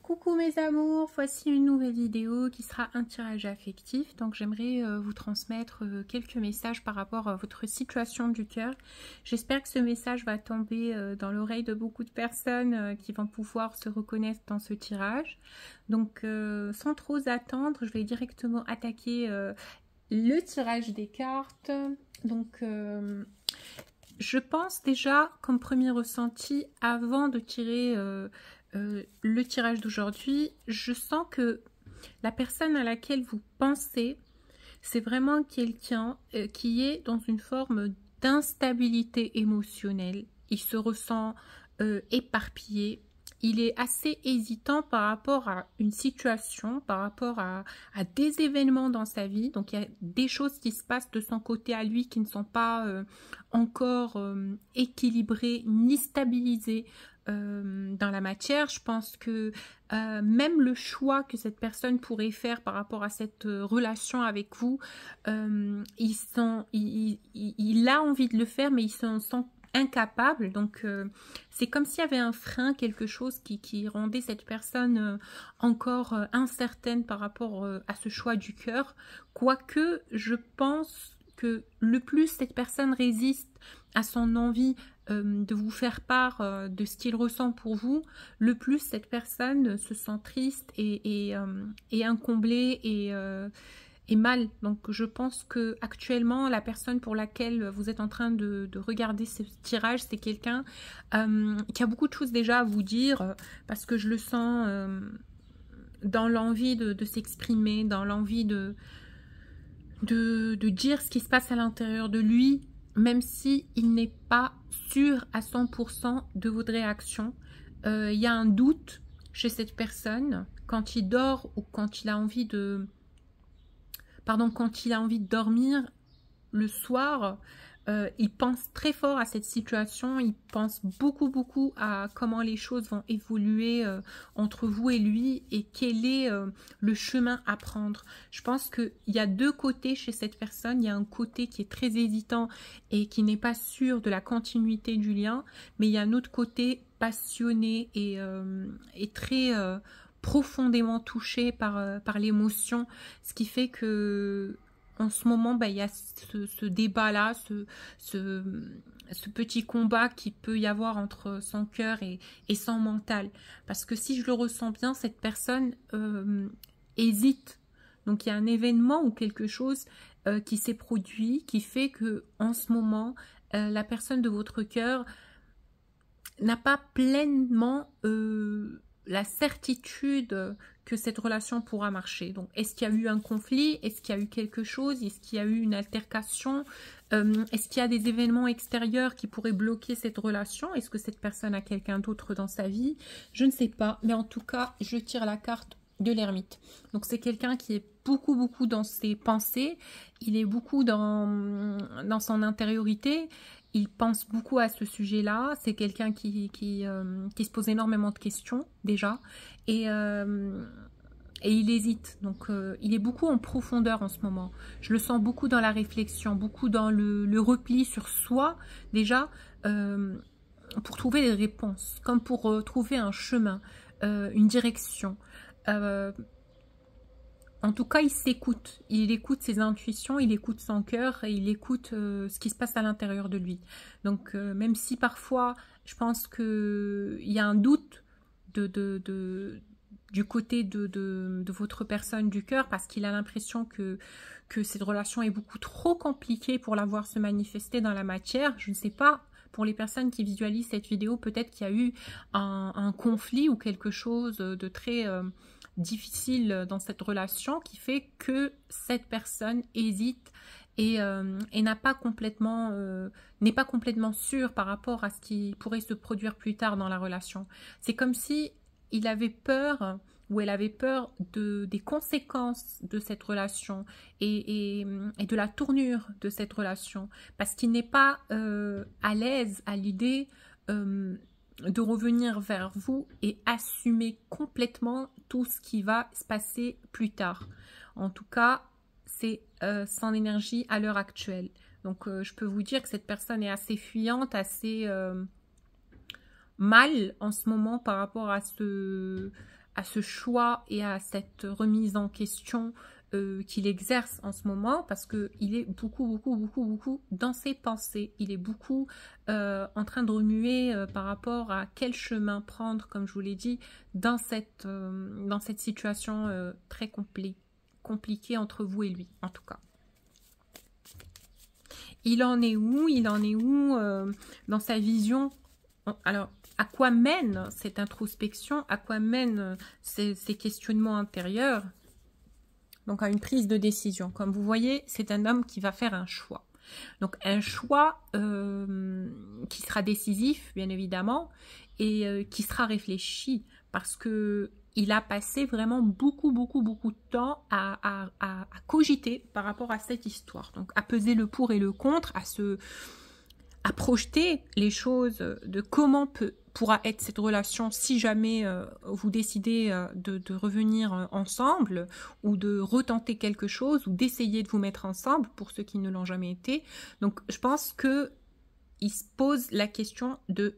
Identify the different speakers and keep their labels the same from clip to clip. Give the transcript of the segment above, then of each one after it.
Speaker 1: Coucou mes amours, voici une nouvelle vidéo qui sera un tirage affectif. Donc j'aimerais vous transmettre quelques messages par rapport à votre situation du cœur. J'espère que ce message va tomber dans l'oreille de beaucoup de personnes qui vont pouvoir se reconnaître dans ce tirage. Donc sans trop attendre, je vais directement attaquer le tirage des cartes. Donc je pense déjà comme premier ressenti avant de tirer le tirage d'aujourd'hui, je sens que la personne à laquelle vous pensez, c'est vraiment quelqu'un qui est dans une forme d'instabilité émotionnelle. Il se ressent éparpillé. Il est assez hésitant par rapport à une situation, par rapport à des événements dans sa vie. Donc, il y a des choses qui se passent de son côté à lui qui ne sont pas encore équilibrées ni stabilisées dans la matière. Je pense que même le choix que cette personne pourrait faire par rapport à cette relation avec vous, il a envie de le faire, mais il s'en sent incapable. Donc c'est comme s'il y avait un frein, quelque chose qui rendait cette personne encore incertaine par rapport à ce choix du cœur. Quoique je pense que le plus cette personne résiste à son envie de vous faire part de ce qu'il ressent pour vous, le plus cette personne se sent triste et incomblée et mal. Donc je pense que actuellement la personne pour laquelle vous êtes en train de regarder ce tirage, c'est quelqu'un qui a beaucoup de choses déjà à vous dire, parce que je le sens dans l'envie de s'exprimer, dans l'envie de dire ce qui se passe à l'intérieur de lui, même si il n'est pas sûr à 100% de votre réaction. Il y a un doute chez cette personne quand il dort ou quand il a envie de... Pardon, quand il a envie de dormir le soir, il pense très fort à cette situation, il pense beaucoup à comment les choses vont évoluer entre vous et lui et quel est le chemin à prendre. Je pense qu'il y a deux côtés chez cette personne. Il y a un côté qui est très hésitant et qui n'est pas sûr de la continuité du lien, mais il y a un autre côté passionné et très... profondément touché par l'émotion, ce qui fait que en ce moment, il y a ce débat-là, ce petit combat qui peut y avoir entre son cœur et son mental. Parce que si je le ressens bien, cette personne hésite. Donc, il y a un événement ou quelque chose qui s'est produit, qui fait que en ce moment, la personne de votre cœur n'a pas pleinement la certitude que cette relation pourra marcher. Donc, est-ce qu'il y a eu un conflit? Est-ce qu'il y a eu quelque chose? Est-ce qu'il y a eu une altercation? Est-ce qu'il y a des événements extérieurs qui pourraient bloquer cette relation? Est-ce que cette personne a quelqu'un d'autre dans sa vie? Je ne sais pas, mais en tout cas, je tire la carte de l'ermite. Donc, c'est quelqu'un qui est beaucoup dans ses pensées. Il est beaucoup dans son intériorité. Il pense beaucoup à ce sujet-là. C'est quelqu'un qui se pose énormément de questions, déjà. Et il hésite. Donc, il est beaucoup en profondeur en ce moment. Je le sens beaucoup dans la réflexion, beaucoup dans le repli sur soi, déjà, pour trouver des réponses, comme pour trouver un chemin, une direction. En tout cas, il s'écoute. Il écoute ses intuitions, il écoute son cœur et il écoute ce qui se passe à l'intérieur de lui. Donc, même si parfois, je pense qu'il y a un doute du côté de votre personne du cœur, parce qu'il a l'impression que cette relation est beaucoup trop compliquée pour la voir se manifester dans la matière. Je ne sais pas. Pour les personnes qui visualisent cette vidéo, peut-être qu'il y a eu un conflit ou quelque chose de très... difficile dans cette relation qui fait que cette personne hésite et n'est pas complètement sûre par rapport à ce qui pourrait se produire plus tard dans la relation. C'est comme si il avait peur ou elle avait peur des conséquences de cette relation et de la tournure de cette relation, parce qu'il n'est pas à l'aise à l'idée de revenir vers vous et assumer complètement tout ce qui va se passer plus tard. En tout cas, c'est son énergie à l'heure actuelle. Donc, je peux vous dire que cette personne est assez fuyante, assez mal en ce moment par rapport à à ce choix et à cette remise en question qu'il exerce en ce moment, parce qu'il est beaucoup dans ses pensées. Il est beaucoup en train de remuer par rapport à quel chemin prendre, comme je vous l'ai dit, dans cette situation très compliquée entre vous et lui, en tout cas. Il en est où? Il en est où dans sa vision? Alors, à quoi mène cette introspection? À quoi mènent ces questionnements intérieurs? Donc, à une prise de décision. Comme vous voyez, c'est un homme qui va faire un choix. Donc, un choix qui sera décisif, bien évidemment, et qui sera réfléchi, parce que il a passé vraiment beaucoup de temps à cogiter par rapport à cette histoire. Donc, à peser le pour et le contre, à projeter les choses de comment pourra être cette relation si jamais vous décidez de revenir ensemble, ou de retenter quelque chose, ou d'essayer de vous mettre ensemble, pour ceux qui ne l'ont jamais été. Donc, je pense qu'il se pose la question de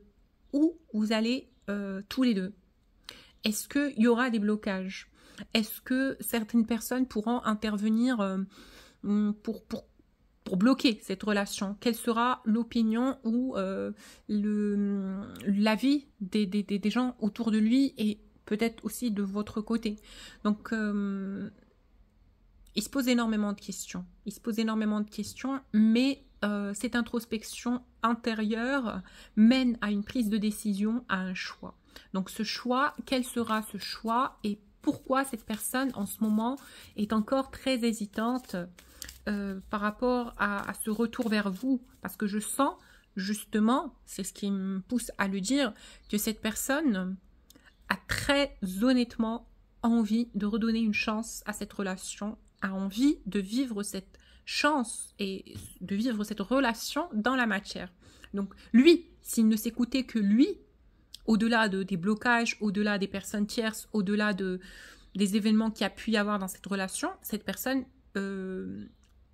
Speaker 1: où vous allez tous les deux. Est-ce qu'il y aura des blocages? Est-ce que certaines personnes pourront intervenir pour bloquer cette relation? Quelle sera l'opinion ou l'avis des gens autour de lui, et peut-être aussi de votre côté? Donc, il se pose énormément de questions. Il se pose énormément de questions, mais cette introspection intérieure mène à une prise de décision, à un choix. Donc ce choix, quel sera ce choix, et pourquoi cette personne en ce moment est encore très hésitante par rapport à ce retour vers vous? Parce que je sens justement, c'est ce qui me pousse à le dire, que cette personne a très honnêtement envie de redonner une chance à cette relation, a envie de vivre cette chance et de vivre cette relation dans la matière. Donc lui, s'il ne s'écoutait que lui, au-delà des blocages, au-delà des personnes tierces, au-delà des événements qu'il y a pu y avoir dans cette relation, cette personne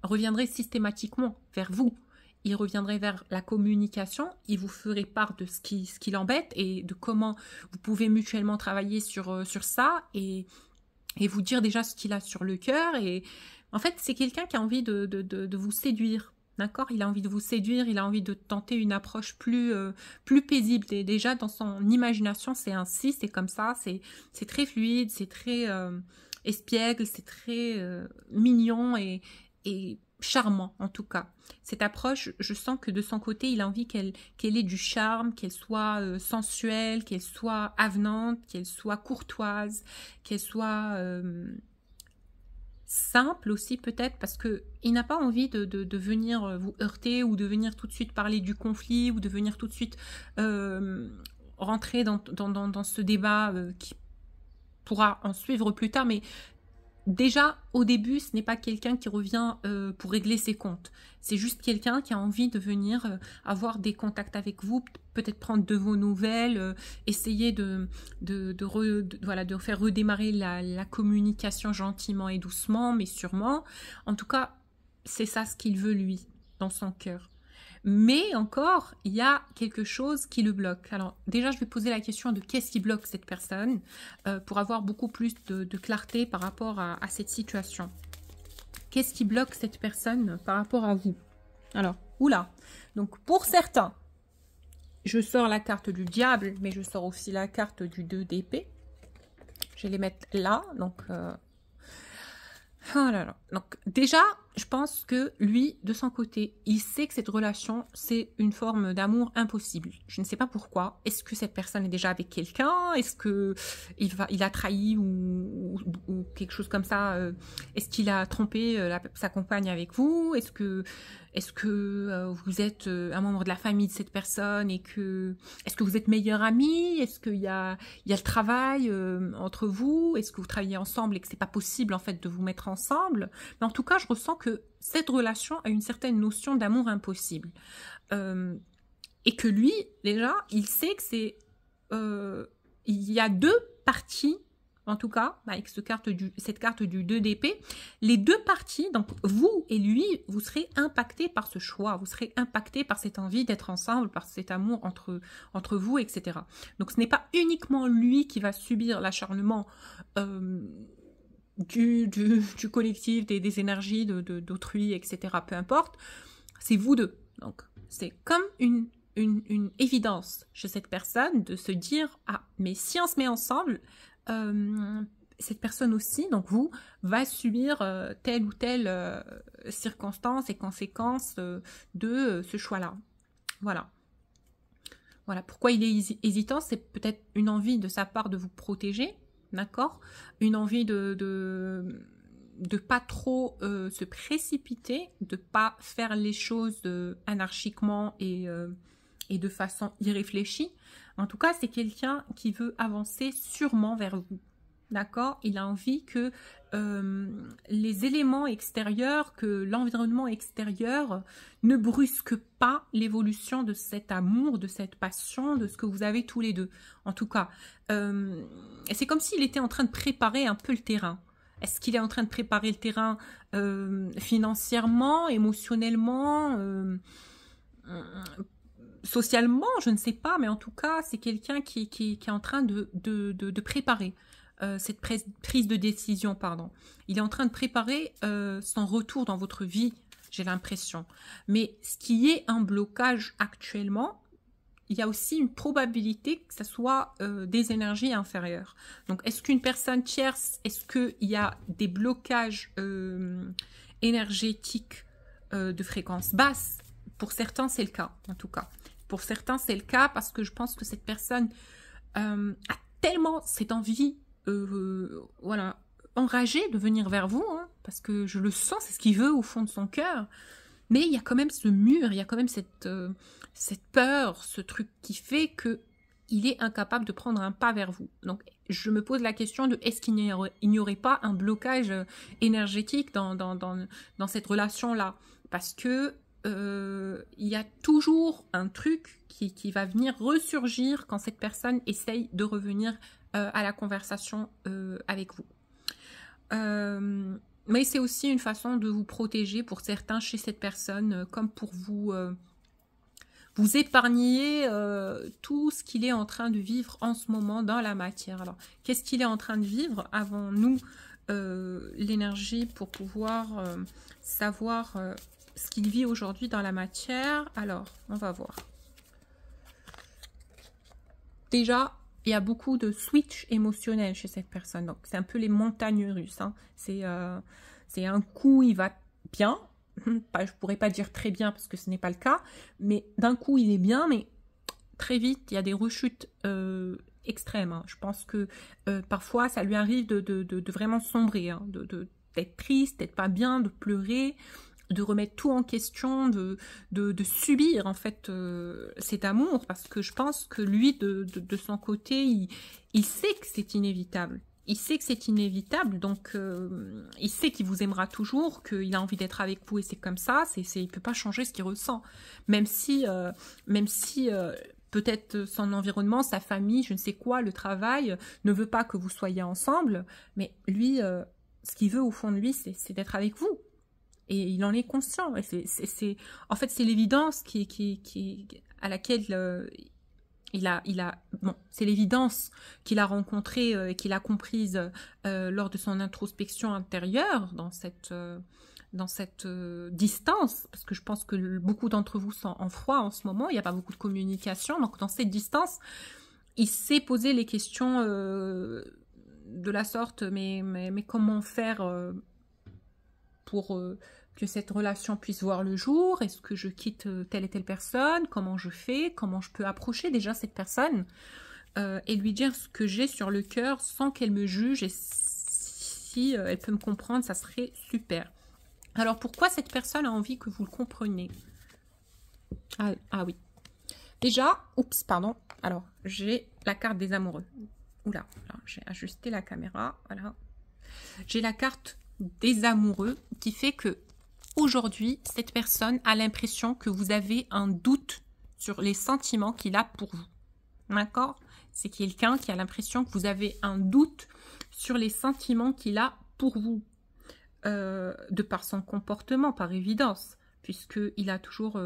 Speaker 1: reviendrait systématiquement vers vous. Il reviendrait vers la communication, il vous ferait part de ce qui l'embête et de comment vous pouvez mutuellement travailler sur ça, et vous dire déjà ce qu'il a sur le cœur. Et en fait, c'est quelqu'un qui a envie de vous séduire. D'accord? Il a envie de vous séduire, il a envie de tenter une approche plus paisible. Et déjà, dans son imagination, c'est ainsi, c'est comme ça, c'est très fluide, c'est très espiègle, c'est très mignon et charmant, en tout cas. Cette approche, je sens que de son côté, il a envie qu'elle ait du charme, qu'elle soit sensuelle, qu'elle soit avenante, qu'elle soit courtoise, qu'elle soit simple aussi peut-être, parce que il n'a pas envie de venir vous heurter, ou de venir tout de suite parler du conflit, ou de venir tout de suite rentrer dans ce débat qui pourra en suivre plus tard. Mais déjà, au début, ce n'est pas quelqu'un qui revient pour régler ses comptes. C'est juste quelqu'un qui a envie de venir avoir des contacts avec vous, peut-être prendre de vos nouvelles, essayer de faire redémarrer la communication gentiment et doucement, mais sûrement. En tout cas, c'est ça ce qu'il veut, lui, dans son cœur. Mais encore, il y a quelque chose qui le bloque. Alors déjà, je vais poser la question de qu'est-ce qui bloque cette personne pour avoir beaucoup plus de clarté par rapport à cette situation. Qu'est-ce qui bloque cette personne par rapport à vous? Alors, oula. Donc pour certains, je sors la carte du diable, mais je sors aussi la carte du 2 d'épée. Je vais les mettre là, donc... Oh là là. Donc déjà, je pense que lui, de son côté, il sait que cette relation, c'est une forme d'amour impossible. Je ne sais pas pourquoi. Est-ce que cette personne est déjà avec quelqu'un? Est-ce que il a trahi ou quelque chose comme ça? Est-ce qu'il a trompé sa compagne avec vous? Est-ce que vous êtes un membre de la famille de cette personne, et est-ce que vous êtes meilleurs amis? Est-ce qu'il y a le travail entre vous? Est-ce que vous travaillez ensemble et que c'est pas possible en fait de vous mettre ensemble? Mais en tout cas, je ressens que cette relation a une certaine notion d'amour impossible, et que lui, déjà, il sait que c'est il y a deux parties en tout cas, avec cette carte du 2 d'épée, les deux parties, donc vous et lui, vous serez impactés par ce choix, vous serez impactés par cette envie d'être ensemble, par cet amour entre vous, etc. Donc ce n'est pas uniquement lui qui va subir l'acharnement du collectif, des énergies d'autrui, etc. Peu importe, c'est vous deux. Donc c'est comme une évidence chez cette personne de se dire « Ah, mais si on se met ensemble, cette personne aussi, donc vous, va subir telle ou telle circonstance et conséquences de ce choix-là. » Voilà. Voilà. Pourquoi il est hésitant, c'est peut-être une envie de sa part de vous protéger, d'accord? Une envie de pas trop se précipiter, de pas faire les choses anarchiquement et de façon irréfléchie. En tout cas, c'est quelqu'un qui veut avancer sûrement vers vous. D'accord? Il a envie que les éléments extérieurs, que l'environnement extérieur ne brusque pas l'évolution de cet amour, de cette passion, de ce que vous avez tous les deux. En tout cas, c'est comme s'il était en train de préparer un peu le terrain. Est-ce qu'il est en train de préparer le terrain financièrement, émotionnellement, socialement, je ne sais pas, mais en tout cas, c'est quelqu'un qui est en train de préparer cette prise de décision, pardon. Il est en train de préparer son retour dans votre vie, j'ai l'impression. Mais ce qui est un blocage actuellement, il y a aussi une probabilité que ce soit des énergies inférieures. Donc, est-ce qu'une personne tierce, est-ce qu'il y a des blocages énergétiques de fréquence basse? Pour certains, c'est le cas, en tout cas. Pour certains, c'est le cas parce que je pense que cette personne a tellement cette envie, voilà, enragée de venir vers vous, hein, parce que je le sens, c'est ce qu'il veut au fond de son cœur. Mais il y a quand même ce mur, il y a quand même cette peur, ce truc qui fait qu'il est incapable de prendre un pas vers vous. Donc, je me pose la question de est-ce qu'il n'y aurait pas un blocage énergétique dans cette relation-là? Parce que il y a toujours un truc qui va venir ressurgir quand cette personne essaye de revenir à la conversation avec vous. Mais c'est aussi une façon de vous protéger pour certains chez cette personne, comme pour vous épargner tout ce qu'il est en train de vivre en ce moment dans la matière. Alors, qu'est-ce qu'il est en train de vivre? Avons-nous l'énergie pour pouvoir savoir ce qu'il vit aujourd'hui dans la matière? Alors, on va voir. Déjà, il y a beaucoup de switch émotionnel chez cette personne. Donc, c'est un peu les montagnes russes. Hein. C'est un coup, il va bien. Je ne pourrais pas dire très bien parce que ce n'est pas le cas. Mais d'un coup, il est bien. Mais très vite, il y a des rechutes extrêmes. Hein. Je pense que parfois, ça lui arrive de vraiment sombrer. Hein, d'être triste, d'être pas bien, de pleurer, de remettre tout en question, de subir en fait cet amour, parce que je pense que lui, de son côté, il sait que c'est inévitable. Il sait que c'est inévitable, donc il sait qu'il vous aimera toujours, qu'il a envie d'être avec vous et c'est comme ça, il ne peut pas changer ce qu'il ressent. Même si peut-être son environnement, sa famille, je ne sais quoi, le travail, ne veut pas que vous soyez ensemble, mais lui, ce qu'il veut au fond de lui, c'est d'être avec vous. Et il en est conscient. Et en fait, c'est l'évidence à laquelle bon, c'est l'évidence qu'il a rencontrée et qu'il a comprise lors de son introspection intérieure dans cette distance, parce que je pense que beaucoup d'entre vous sont en froid en ce moment, il n'y a pas beaucoup de communication, donc dans cette distance, il s'est posé les questions de la sorte, mais comment faire pour que cette relation puisse voir le jour? Est-ce que je quitte telle et telle personne? Comment je fais? Comment je peux approcher déjà cette personne et lui dire ce que j'ai sur le cœur sans qu'elle me juge? Et si elle peut me comprendre, ça serait super. Alors, pourquoi cette personne a envie que vous le compreniez? Ah oui. Déjà, oups, pardon. Alors, j'ai la carte des amoureux. Oula, j'ai ajusté la caméra. Voilà. J'ai la carte des amoureux qui fait que aujourd'hui, cette personne a l'impression que vous avez un doute sur les sentiments qu'il a pour vous. D'accord? C'est quelqu'un qui a l'impression que vous avez un doute sur les sentiments qu'il a pour vous, de par son comportement, par évidence, puisqu'il a toujours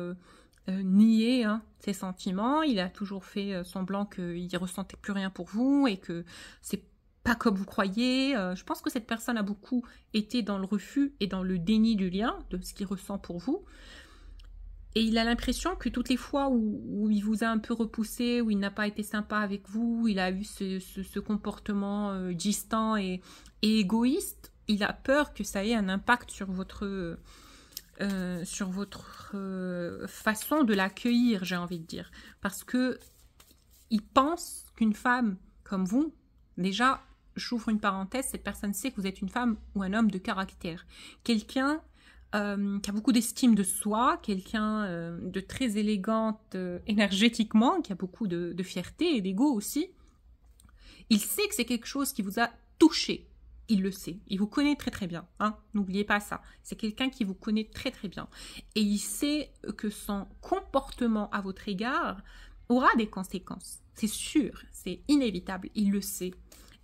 Speaker 1: nié ses sentiments, il a toujours fait semblant qu'il ne ressentait plus rien pour vous et que c'est pas comme vous croyez. Je pense que cette personne a beaucoup été dans le refus et dans le déni du lien, de ce qu'il ressent pour vous. Et il a l'impression que toutes les fois où il vous a un peu repoussé, où il n'a pas été sympa avec vous, il a eu ce comportement distant et égoïste, il a peur que ça ait un impact sur votre façon de l'accueillir, j'ai envie de dire. Parce que il pense qu'une femme comme vous, déjà, j'ouvre une parenthèse, cette personne sait que vous êtes une femme ou un homme de caractère. Quelqu'un qui a beaucoup d'estime de soi, quelqu'un de très élégante énergétiquement, qui a beaucoup de fierté et d'ego aussi. Il sait que c'est quelque chose qui vous a touché. Il le sait. Il vous connaît très très bien. N'oubliez pas ça. C'est quelqu'un qui vous connaît très très bien. Et il sait que son comportement à votre égard aura des conséquences. C'est sûr. C'est inévitable. Il le sait.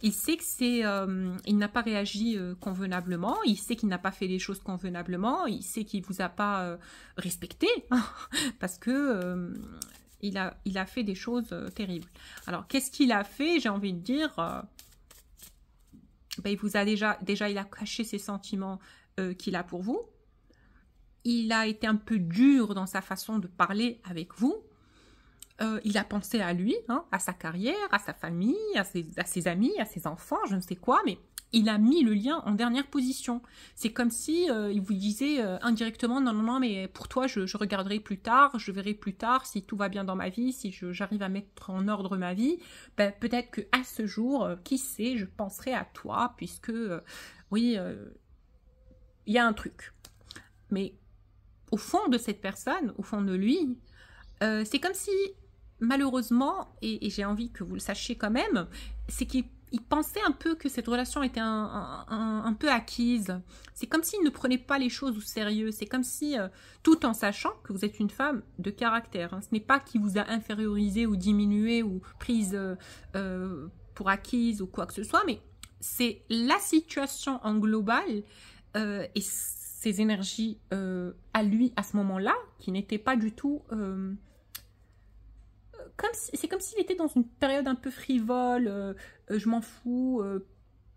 Speaker 1: Il sait que il n'a pas réagi convenablement, il sait qu'il n'a pas fait les choses convenablement, il sait qu'il ne vous a pas respecté, parce que il a fait des choses terribles. Alors, qu'est-ce qu'il a fait? J'ai envie de dire, il vous a déjà il a caché ses sentiments qu'il a pour vous, il a été un peu dur dans sa façon de parler avec vous, il a pensé à lui, à sa carrière, à sa famille, à ses amis, à ses enfants, je ne sais quoi, mais il a mis le lien en dernière position. C'est comme si il vous disait indirectement, non, mais pour toi, je regarderai plus tard, je verrai plus tard si tout va bien dans ma vie, si j'arrive à mettre en ordre ma vie, peut-être qu'à ce jour, qui sait, je penserai à toi, puisque, oui, il y a un truc. Mais au fond de cette personne, au fond de lui, c'est comme si, malheureusement, et j'ai envie que vous le sachiez quand même, c'est qu'il pensait un peu que cette relation était un peu acquise. C'est comme s'il ne prenait pas les choses au sérieux. C'est comme si, tout en sachant que vous êtes une femme de caractère, ce n'est pas qu'il vous a infériorisé ou diminué ou prise pour acquise ou quoi que ce soit, mais c'est la situation en global et ses énergies à lui à ce moment-là qui n'étaient pas du tout... c'est comme s'il était dans une période un peu frivole, je m'en fous,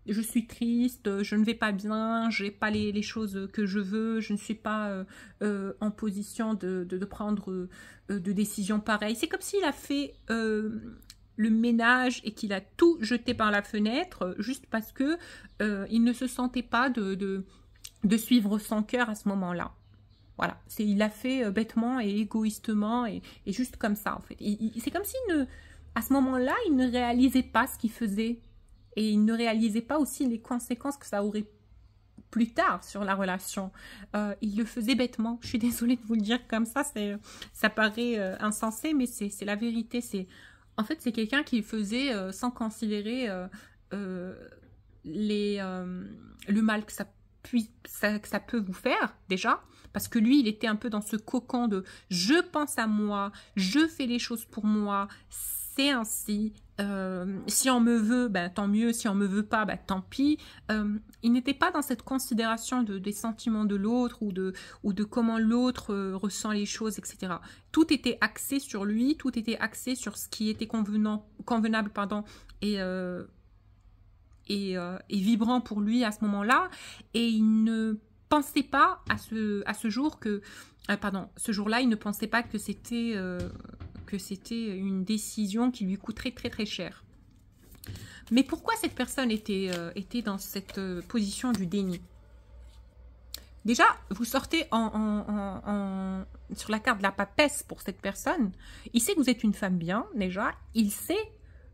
Speaker 1: je suis triste, je ne vais pas bien, je n'ai pas les choses que je veux, je ne suis pas en position de prendre de décisions pareilles. C'est comme s'il a fait le ménage et qu'il a tout jeté par la fenêtre juste parce que il ne se sentait pas de suivre son cœur à ce moment-là. Voilà, il l'a fait bêtement et égoïstement et juste comme ça en fait. C'est comme s'il à ce moment-là, il ne réalisait pas ce qu'il faisait et il ne réalisait pas aussi les conséquences que ça aurait plus tard sur la relation. Il le faisait bêtement. Je suis désolée de vous le dire comme ça paraît insensé, mais c'est la vérité. En fait, c'est quelqu'un qui faisait sans considérer le mal que ça peut vous faire déjà. Parce que lui, il était un peu dans ce cocon de « je pense à moi, je fais les choses pour moi, c'est ainsi, si on me veut, tant mieux, si on me veut pas, tant pis ». Il n'était pas dans cette considération des sentiments de l'autre ou de comment l'autre ressent les choses, etc. Tout était axé sur lui, tout était axé sur ce qui était convenable et vibrant pour lui à ce moment-là. Et il ne pensait pas à ce jour que... ce jour-là, il ne pensait pas que c'était une décision qui lui coûterait très très cher. Mais pourquoi cette personne était dans cette position du déni? Déjà, vous sortez sur la carte de la papesse pour cette personne. Il sait que vous êtes une femme bien, déjà. Il sait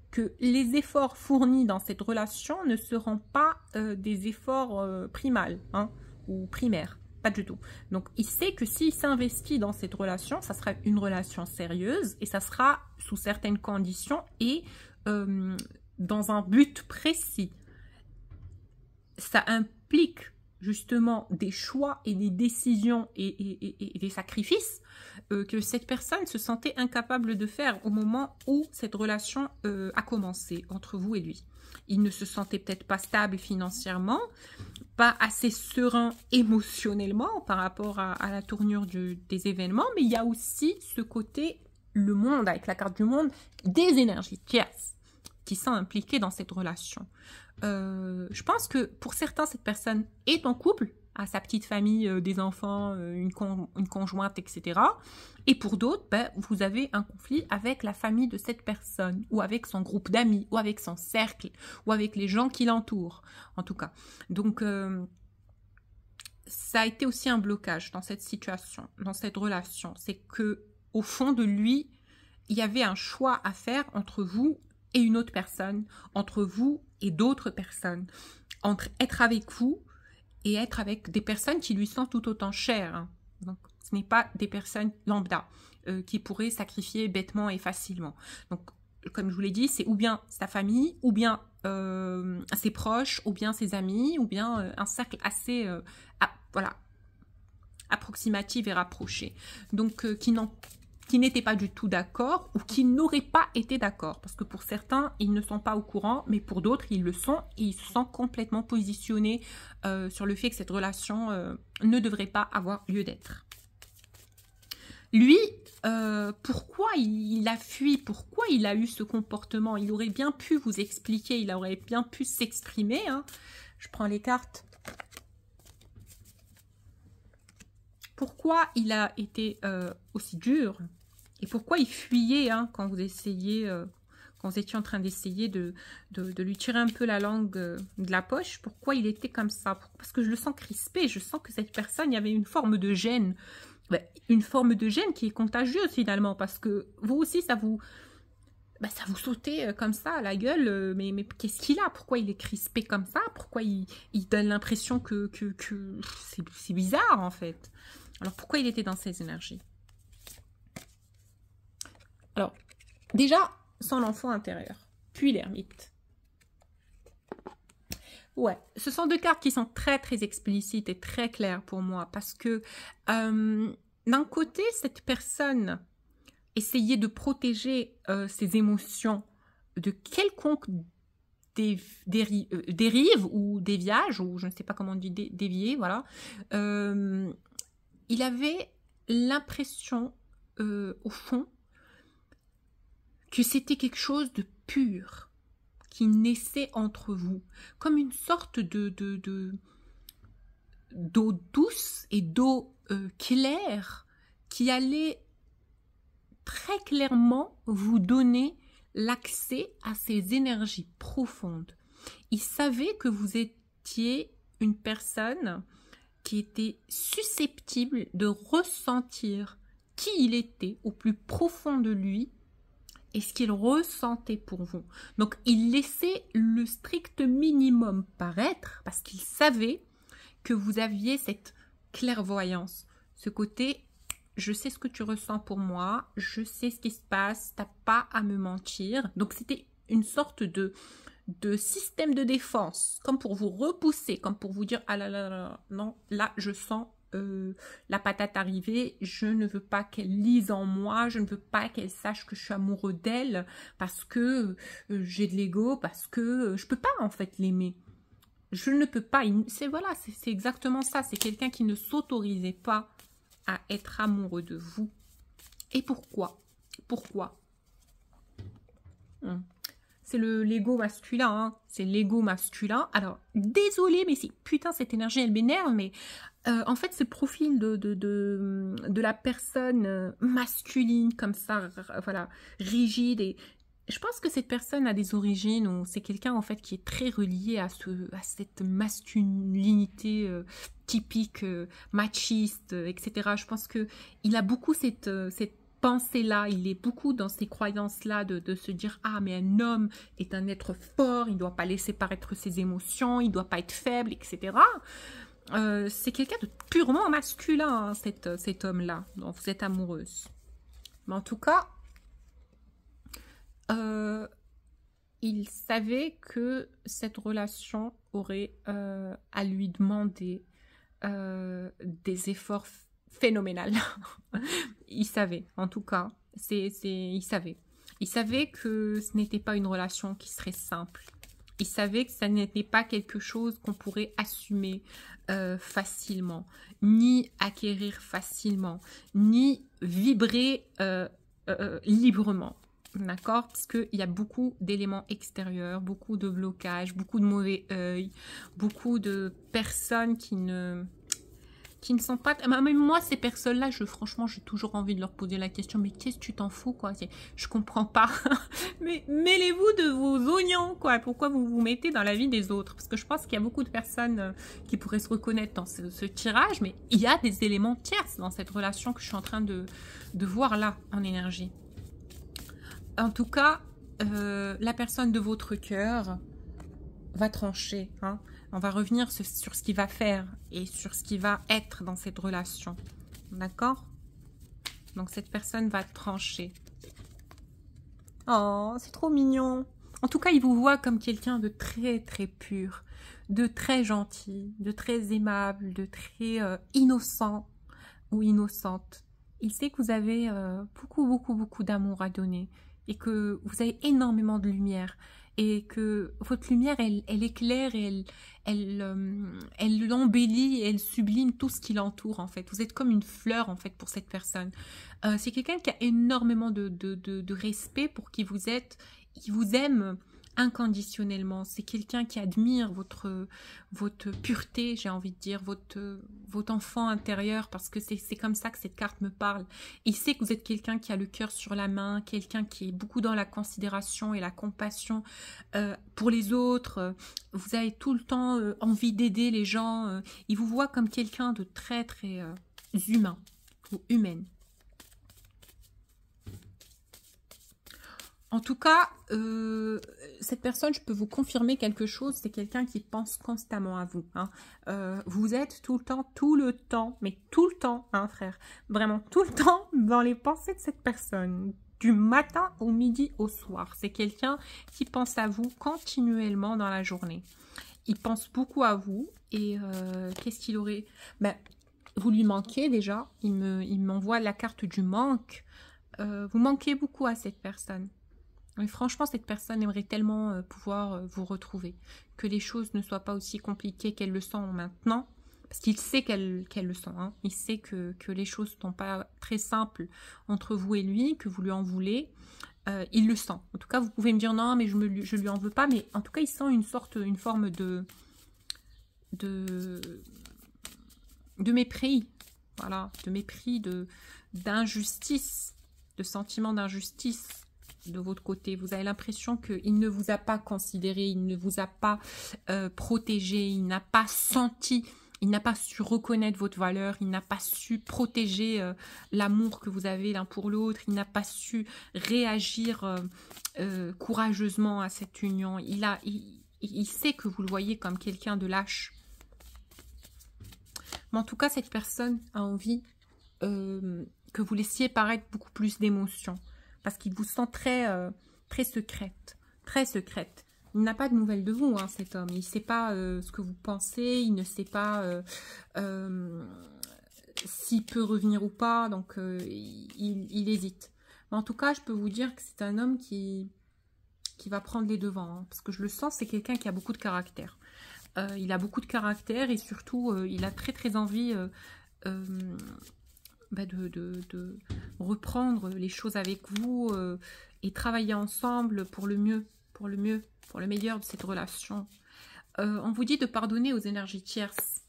Speaker 1: que les efforts fournis dans cette relation ne seront pas des efforts primals, ou primaires, pas du tout. Donc, il sait que s'il s'investit dans cette relation, ça sera une relation sérieuse et ça sera sous certaines conditions et dans un but précis. Ça implique justement des choix et des décisions et des sacrifices que cette personne se sentait incapable de faire au moment où cette relation a commencé entre vous et lui. Il ne se sentait peut-être pas stable financièrement, pas assez serein émotionnellement par rapport à la tournure des événements, mais il y a aussi ce côté, le monde, avec la carte du monde, des énergies tierces qui sont impliquées dans cette relation. Je pense que pour certains, cette personne est en couple, a sa petite famille, des enfants, une conjointe, etc. Et pour d'autres, ben, vous avez un conflit avec la famille de cette personne, ou avec son groupe d'amis, ou avec son cercle, ou avec les gens qui l'entourent, en tout cas. Donc, ça a été aussi un blocage dans cette situation, dans cette relation. C'est que au fond de lui, il y avait un choix à faire entre vous et une autre personne, entre vous et d'autres personnes, entre être avec vous et être avec des personnes qui lui sont tout autant chères. Hein. Donc, ce n'est pas des personnes lambda qui pourraient sacrifier bêtement et facilement. Donc, comme je vous l'ai dit, c'est ou bien sa famille, ou bien ses proches, ou bien ses amis, ou bien un cercle assez voilà, approximatif et rapproché. Donc, qui n'étaient pas du tout d'accord ou qui n'auraient pas été d'accord. Parce que pour certains, ils ne sont pas au courant, mais pour d'autres, ils le sont et ils se sentent complètement positionnés sur le fait que cette relation ne devrait pas avoir lieu d'être. Lui, pourquoi il a fui? Pourquoi il a eu ce comportement? Il aurait bien pu vous expliquer, il aurait bien pu s'exprimer. Hein. Je prends les cartes. Pourquoi il a été aussi dur? Et pourquoi il fuyait hein, quand vous essayez, quand vous étiez en train d'essayer de lui tirer un peu la langue de la poche? Pourquoi il était comme ça? Parce que je le sens crispé, je sens que cette personne, il y avait une forme de gêne. Une forme de gêne qui est contagieuse finalement, parce que vous aussi, ça vous sautait comme ça à la gueule. Mais qu'est-ce qu'il a? Pourquoi il est crispé comme ça? Pourquoi il donne l'impression que c'est bizarre en fait? Alors pourquoi il était dans ces énergies? Alors, déjà, son enfant intérieur, puis l'ermite. Ouais, ce sont deux cartes qui sont très très explicites et très claires pour moi, parce que d'un côté, cette personne essayait de protéger ses émotions de quelconque dérive ou déviage, ou je ne sais pas comment on dit, dévier, voilà. Il avait l'impression, au fond, que c'était quelque chose de pur qui naissait entre vous, comme une sorte d'eau douce et d'eau claire qui allait très clairement vous donner l'accès à ces énergies profondes. Il savait que vous étiez une personne qui était susceptible de ressentir qui il était au plus profond de lui et ce qu'il ressentait pour vous. Donc, il laissait le strict minimum paraître parce qu'il savait que vous aviez cette clairvoyance, ce côté « je sais ce que tu ressens pour moi, je sais ce qui se passe, t'as pas à me mentir ». Donc, c'était une sorte de système de défense, comme pour vous repousser, comme pour vous dire « ah là là là, non, là, je sens la patate arriver, je ne veux pas qu'elle lise en moi, je ne veux pas qu'elle sache que je suis amoureux d'elle parce que j'ai de l'ego, parce que je peux pas en fait l'aimer. Je ne peux pas. C'est voilà, c'est exactement ça. C'est quelqu'un qui ne s'autorisait pas à être amoureux de vous. Et pourquoi? Pourquoi? C'est l'ego masculin, hein. C'est l'ego masculin. Alors, désolé, mais putain, cette énergie, elle m'énerve, mais en fait, ce profil de la personne masculine, comme ça, voilà, rigide, et je pense que cette personne a des origines où c'est quelqu'un, en fait, qui est très relié à cette masculinité typique, machiste, etc. Je pense qu'il a beaucoup cette pensée-là, il est beaucoup dans ces croyances-là de se dire « Ah, mais un homme est un être fort, il ne doit pas laisser paraître ses émotions, il ne doit pas être faible, etc. » C'est quelqu'un de purement masculin, hein, cet homme-là, dont vous êtes amoureuse. Mais en tout cas, il savait que cette relation aurait à lui demander des efforts phénoménaux. Il savait, en tout cas, il savait. Il savait que ce n'était pas une relation qui serait simple. Il savait que ça n'était pas quelque chose qu'on pourrait assumer facilement, ni acquérir facilement, ni vibrer librement. D'accord? Parce qu'il y a beaucoup d'éléments extérieurs, beaucoup de blocages, beaucoup de mauvais œil, beaucoup de personnes qui ne sont pas... Même moi, ces personnes-là, franchement, j'ai toujours envie de leur poser la question, mais qu'est-ce que tu t'en fous, quoi? Je comprends pas. Mais mêlez-vous de vos oignons, quoi. Pourquoi vous vous mettez dans la vie des autres? Parce que je pense qu'il y a beaucoup de personnes qui pourraient se reconnaître dans ce tirage, mais il y a des éléments tierces dans cette relation que je suis en train de voir là, en énergie. En tout cas, la personne de votre cœur va trancher, hein. On va revenir sur ce qu'il va faire et sur ce qui va être dans cette relation. D'accord? Donc, cette personne va trancher. Oh, c'est trop mignon. En tout cas, il vous voit comme quelqu'un de très, très pur, de très gentil, de très aimable, de très innocent ou innocente. Il sait que vous avez beaucoup, beaucoup, beaucoup d'amour à donner et que vous avez énormément de lumière. Et que votre lumière, elle éclaire et elle embellit et elle sublime tout ce qui l'entoure, en fait. Vous êtes comme une fleur, en fait, pour cette personne. C'est quelqu'un qui a énormément de respect pour qui vous êtes. Il vous aime inconditionnellement. C'est quelqu'un qui admire votre pureté, j'ai envie de dire, votre enfant intérieur, parce que c'est comme ça que cette carte me parle. Il sait que vous êtes quelqu'un qui a le cœur sur la main, quelqu'un qui est beaucoup dans la considération et la compassion pour les autres. Vous avez tout le temps envie d'aider les gens. Il vous voit comme quelqu'un de très, très humain ou humaine. En tout cas, cette personne, je peux vous confirmer quelque chose, c'est quelqu'un qui pense constamment à vous. Hein. Vous êtes tout le temps, mais tout le temps, hein, frère, vraiment tout le temps dans les pensées de cette personne, du matin au midi au soir. C'est quelqu'un qui pense à vous continuellement dans la journée. Il pense beaucoup à vous et qu'est-ce qu'il aurait... Ben, vous lui manquez déjà, il m'envoie la carte du manque. Vous manquez beaucoup à cette personne. Mais franchement, cette personne aimerait tellement pouvoir vous retrouver. Que les choses ne soient pas aussi compliquées qu'elles le sont maintenant. Parce qu'il sait qu'elles le sont. Hein. Il sait que les choses ne sont pas très simples entre vous et lui, que vous lui en voulez. Il le sent. En tout cas, vous pouvez me dire non, mais je lui en veux pas. Mais en tout cas, il sent une forme de mépris. Voilà, de mépris, d'injustice, de sentiment d'injustice. De votre côté, vous avez l'impression qu'il ne vous a pas considéré, il ne vous a pas protégé, il n'a pas senti, il n'a pas su reconnaître votre valeur, il n'a pas su protéger l'amour que vous avez l'un pour l'autre, il n'a pas su réagir courageusement à cette union. Il sait que vous le voyez comme quelqu'un de lâche. Mais en tout cas, cette personne a envie que vous laissiez paraître beaucoup plus d'émotions. Parce qu'il vous sent très, très secrète. Très secrète. Il n'a pas de nouvelles de vous, hein, cet homme. Il ne sait pas ce que vous pensez. Il ne sait pas s'il peut revenir ou pas. Donc, il hésite. Mais en tout cas, je peux vous dire que c'est un homme qui va prendre les devants. Hein, parce que je le sens, c'est quelqu'un qui a beaucoup de caractère. Il a beaucoup de caractère et surtout, il a très, très envie... de reprendre les choses avec vous et travailler ensemble pour le mieux, pour le meilleur de cette relation. On vous dit de pardonner aux énergies tierces.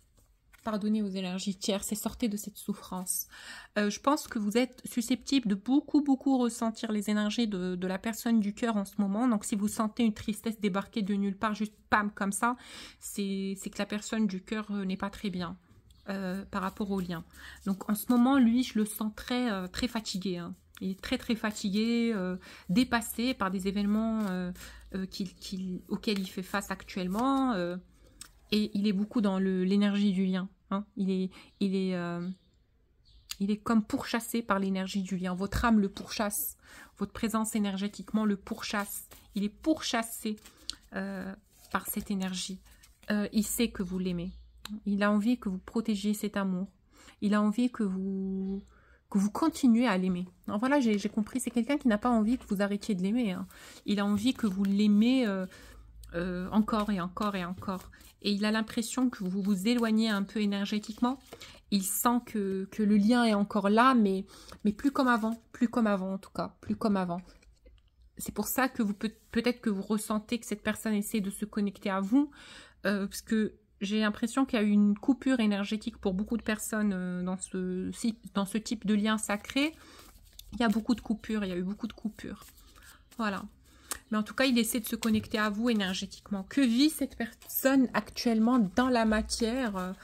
Speaker 1: Pardonnez aux énergies tierces et sortez de cette souffrance. Je pense que vous êtes susceptible de beaucoup, beaucoup ressentir les énergies de la personne du cœur en ce moment. Donc, si vous sentez une tristesse débarquer de nulle part, juste pam, comme ça, c'est que la personne du cœur n'est pas très bien. Par rapport au lien. Donc en ce moment, lui, je le sens très, très fatigué. Hein. Il est très, très fatigué, dépassé par des événements auxquels il fait face actuellement. Et il est beaucoup dans l'énergie du lien. Hein. Il est Il est comme pourchassé par l'énergie du lien. Votre âme le pourchasse. Votre présence énergétiquement le pourchasse. Il est pourchassé par cette énergie. Il sait que vous l'aimez. Il a envie que vous protégiez cet amour. Il a envie que vous continuez à l'aimer. Voilà, j'ai compris. C'est quelqu'un qui n'a pas envie que vous arrêtiez de l'aimer. Hein. Il a envie que vous l'aimez encore et encore et encore. Et il a l'impression que vous vous éloignez un peu énergétiquement. Il sent que le lien est encore là, mais plus comme avant. Plus comme avant, en tout cas. Plus comme avant. C'est pour ça que peut-être que vous ressentez que cette personne essaie de se connecter à vous. Parce que j'ai l'impression qu'il y a eu une coupure énergétique pour beaucoup de personnes dans ce type de lien sacré. Il y a beaucoup de coupures. Il y a eu beaucoup de coupures. Voilà. Mais en tout cas, il essaie de se connecter à vous énergétiquement. Que vit cette personne actuellement dans la matière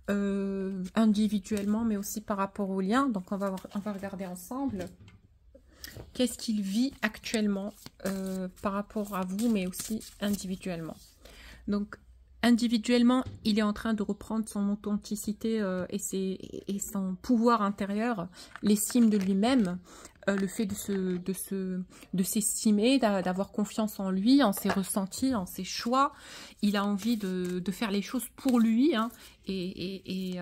Speaker 1: individuellement, mais aussi par rapport au lien. Donc, on va regarder ensemble. Qu'est-ce qu'il vit actuellement par rapport à vous, mais aussi individuellement. Donc, individuellement, il est en train de reprendre son authenticité et son pouvoir intérieur, l'estime de lui-même, le fait de s'estimer, d'avoir confiance en lui, en ses ressentis, en ses choix. Il a envie de faire les choses pour lui, hein, et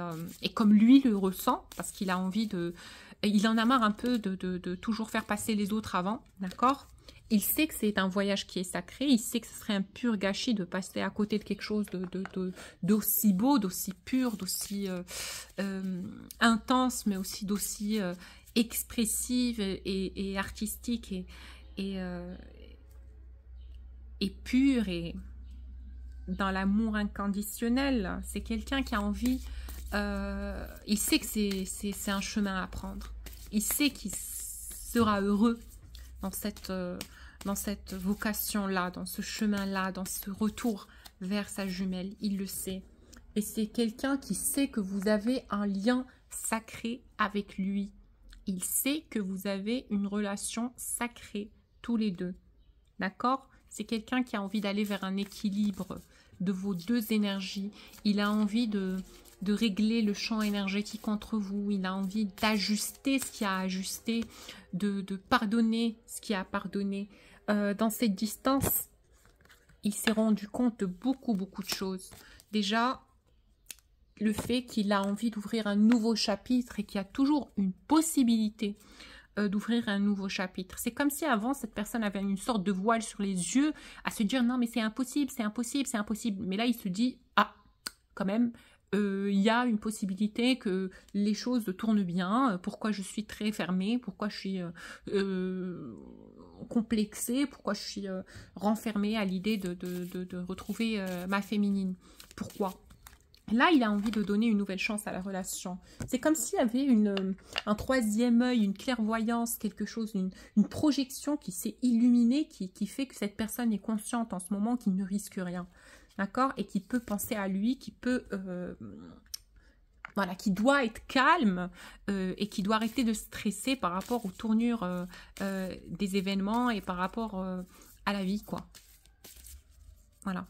Speaker 1: comme lui le ressent, parce qu'il a envie de... Il en a marre un peu de toujours faire passer les autres avant, d'accord ? Il sait que c'est un voyage qui est sacré, il sait que ce serait un pur gâchis de passer à côté de quelque chose d'aussi beau, d'aussi pur, d'aussi intense, mais aussi d'aussi expressive et artistique et pure et dans l'amour inconditionnel. C'est quelqu'un qui a envie, il sait que c'est un chemin à prendre, il sait qu'il sera heureux dans cette vocation-là, dans ce chemin-là, dans ce retour vers sa jumelle. Il le sait. Et c'est quelqu'un qui sait que vous avez un lien sacré avec lui. Il sait que vous avez une relation sacrée, tous les deux. D'accord? C'est quelqu'un qui a envie d'aller vers un équilibre de vos deux énergies. Il a envie de régler le champ énergétique entre vous. Il a envie d'ajuster ce qui a ajusté, de pardonner ce qui a pardonné. Dans cette distance, il s'est rendu compte de beaucoup de choses. Déjà, le fait qu'il a envie d'ouvrir un nouveau chapitre et qu'il y a toujours une possibilité d'ouvrir un nouveau chapitre. C'est comme si avant, cette personne avait une sorte de voile sur les yeux à se dire « Non, mais c'est impossible, c'est impossible, c'est impossible ». Mais là, il se dit « Ah, quand même ». Il y a une possibilité que les choses tournent bien, pourquoi je suis très fermée, pourquoi je suis complexée, pourquoi je suis renfermée à l'idée de retrouver ma féminine. Pourquoi? Là, il a envie de donner une nouvelle chance à la relation. C'est comme s'il y avait un troisième œil, une clairvoyance, quelque chose, une projection qui s'est illuminée, qui fait que cette personne est consciente en ce moment qu'il ne risque rien. D'accord? Et qui peut penser à lui, qui peut... voilà, qui doit être calme et qui doit arrêter de stresser par rapport aux tournures des événements et par rapport à la vie, quoi. Voilà.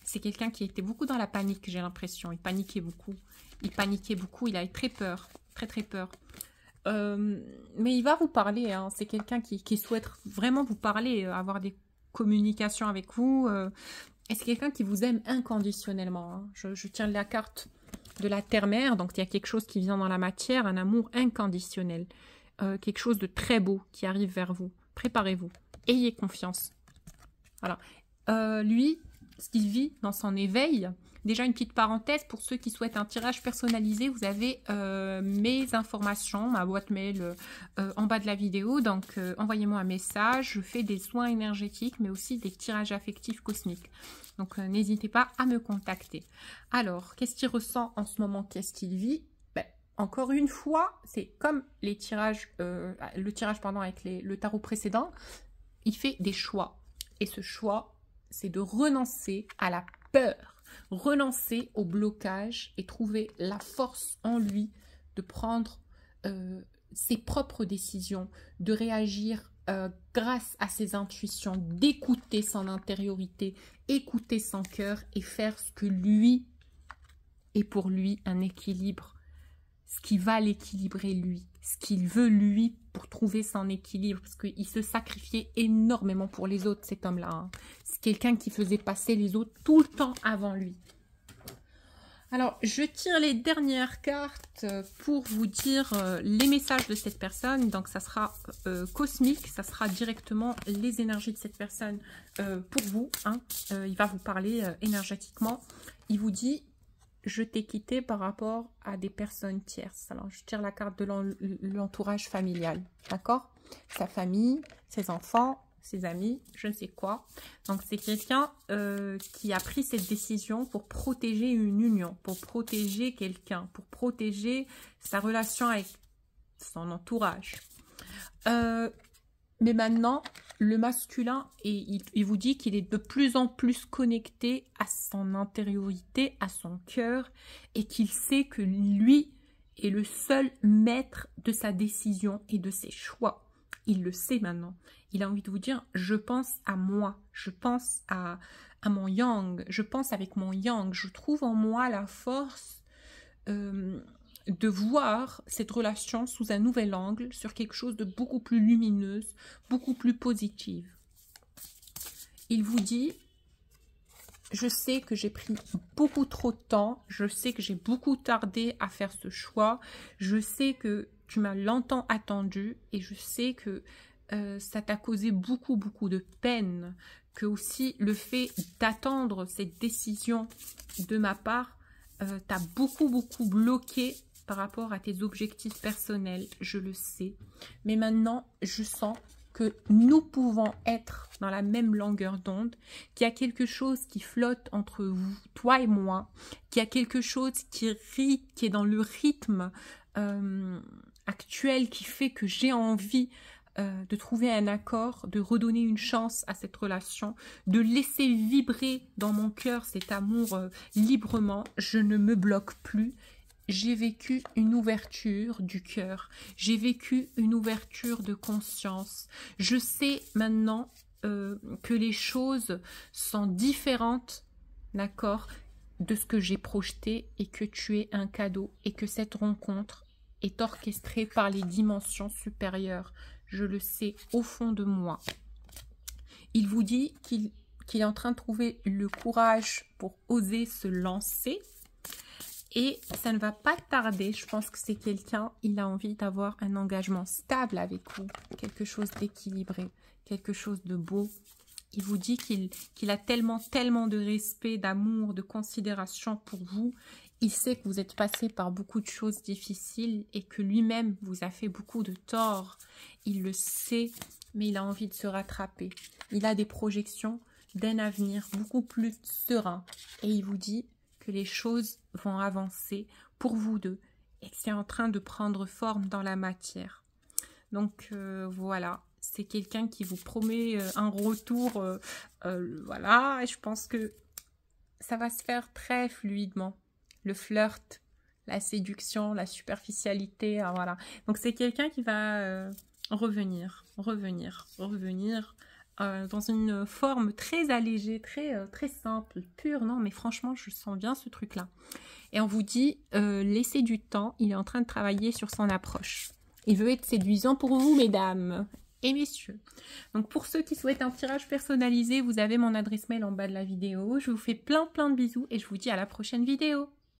Speaker 1: C'est quelqu'un qui était beaucoup dans la panique, j'ai l'impression. Il paniquait beaucoup. Il avait très peur. Très peur. Mais il va vous parler, hein. C'est quelqu'un qui souhaite vraiment vous parler, avoir des communications avec vous. Et c'est quelqu'un qui vous aime inconditionnellement. Hein. Je tiens la carte de la terre-mère, donc il y a quelque chose qui vient dans la matière, un amour inconditionnel. Quelque chose de très beau qui arrive vers vous. Préparez-vous. Ayez confiance. Voilà. Lui, ce qu'il vit dans son éveil, déjà une petite parenthèse, pour ceux qui souhaitent un tirage personnalisé, vous avez mes informations, ma boîte mail en bas de la vidéo, donc envoyez-moi un message, je fais des soins énergétiques, mais aussi des tirages affectifs cosmiques. Donc n'hésitez pas à me contacter. Alors, qu'est-ce qu'il ressent en ce moment? Qu'est-ce qu'il vit? Ben, encore une fois, c'est comme les tirages, le tirage pardon, avec le tarot précédent, il fait des choix. Et ce choix, c'est de renoncer à la peur, renoncer au blocage et trouver la force en lui de prendre ses propres décisions, de réagir grâce à ses intuitions, d'écouter son intériorité, écouter son cœur et faire ce que lui est pour lui un équilibre ce qui va l'équilibrer lui, ce qu'il veut lui pour trouver son équilibre, parce qu'il se sacrifiait énormément pour les autres, cet homme-là. Hein. C'est quelqu'un qui faisait passer les autres tout le temps avant lui. Alors, je tire les dernières cartes pour vous dire les messages de cette personne. Donc, ça sera cosmique, ça sera directement les énergies de cette personne pour vous. Hein. Il va vous parler énergétiquement. Il vous dit, je t'ai quitté par rapport à des personnes tierces. Alors, je tire la carte de l'entourage familial. D'accord? Sa famille, ses enfants, ses amis, je ne sais quoi. Donc, c'est quelqu'un qui a pris cette décision pour protéger une union, pour protéger quelqu'un, pour protéger sa relation avec son entourage. Mais maintenant, le masculin, il vous dit qu'il est de plus en plus connecté à son intériorité, à son cœur, et qu'il sait que lui est le seul maître de sa décision et de ses choix. Il le sait maintenant. Il a envie de vous dire, je pense à moi, je pense à mon yang, je pense avec mon yang, je trouve en moi la force de voir cette relation sous un nouvel angle, sur quelque chose de beaucoup plus lumineuse, beaucoup plus positive. Il vous dit, je sais que j'ai pris beaucoup trop de temps, je sais que j'ai beaucoup tardé à faire ce choix, je sais que tu m'as longtemps attendu et je sais que ça t'a causé beaucoup de peine, que aussi le fait d'attendre cette décision de ma part t'a beaucoup bloqué par rapport à tes objectifs personnels, je le sais. Mais maintenant, je sens que nous pouvons être dans la même longueur d'onde, qu'il y a quelque chose qui flotte entre vous, toi et moi, qu'il y a quelque chose qui est dans le rythme actuel, qui fait que j'ai envie de trouver un accord, de redonner une chance à cette relation, de laisser vibrer dans mon cœur cet amour librement. Je ne me bloque plus. J'ai vécu une ouverture du cœur. J'ai vécu une ouverture de conscience. Je sais maintenant que les choses sont différentes, d'accord, de ce que j'ai projeté, et que tu es un cadeau et que cette rencontre est orchestrée par les dimensions supérieures. Je le sais au fond de moi. Il vous dit qu'il est en train de trouver le courage pour oser se lancer. Et ça ne va pas tarder. Je pense que c'est quelqu'un, il a envie d'avoir un engagement stable avec vous. Quelque chose d'équilibré, quelque chose de beau. Il vous dit qu'il a tellement de respect, d'amour, de considération pour vous. Il sait que vous êtes passé par beaucoup de choses difficiles et que lui-même vous a fait beaucoup de tort. Il le sait, mais il a envie de se rattraper. Il a des projections d'un avenir beaucoup plus serein. Et il vous dit que les choses vont avancer pour vous deux et que c'est en train de prendre forme dans la matière. Donc voilà, c'est quelqu'un qui vous promet un retour. Voilà, et je pense que ça va se faire très fluidement. Le flirt, la séduction, la superficialité, voilà. Donc c'est quelqu'un qui va revenir dans une forme très allégée, très simple, pure. Non, mais franchement, je sens bien ce truc-là. Et on vous dit, laissez du temps, il est en train de travailler sur son approche. Il veut être séduisant pour vous, mesdames et messieurs. Donc pour ceux qui souhaitent un tirage personnalisé, vous avez mon adresse mail en bas de la vidéo. Je vous fais plein de bisous et je vous dis à la prochaine vidéo.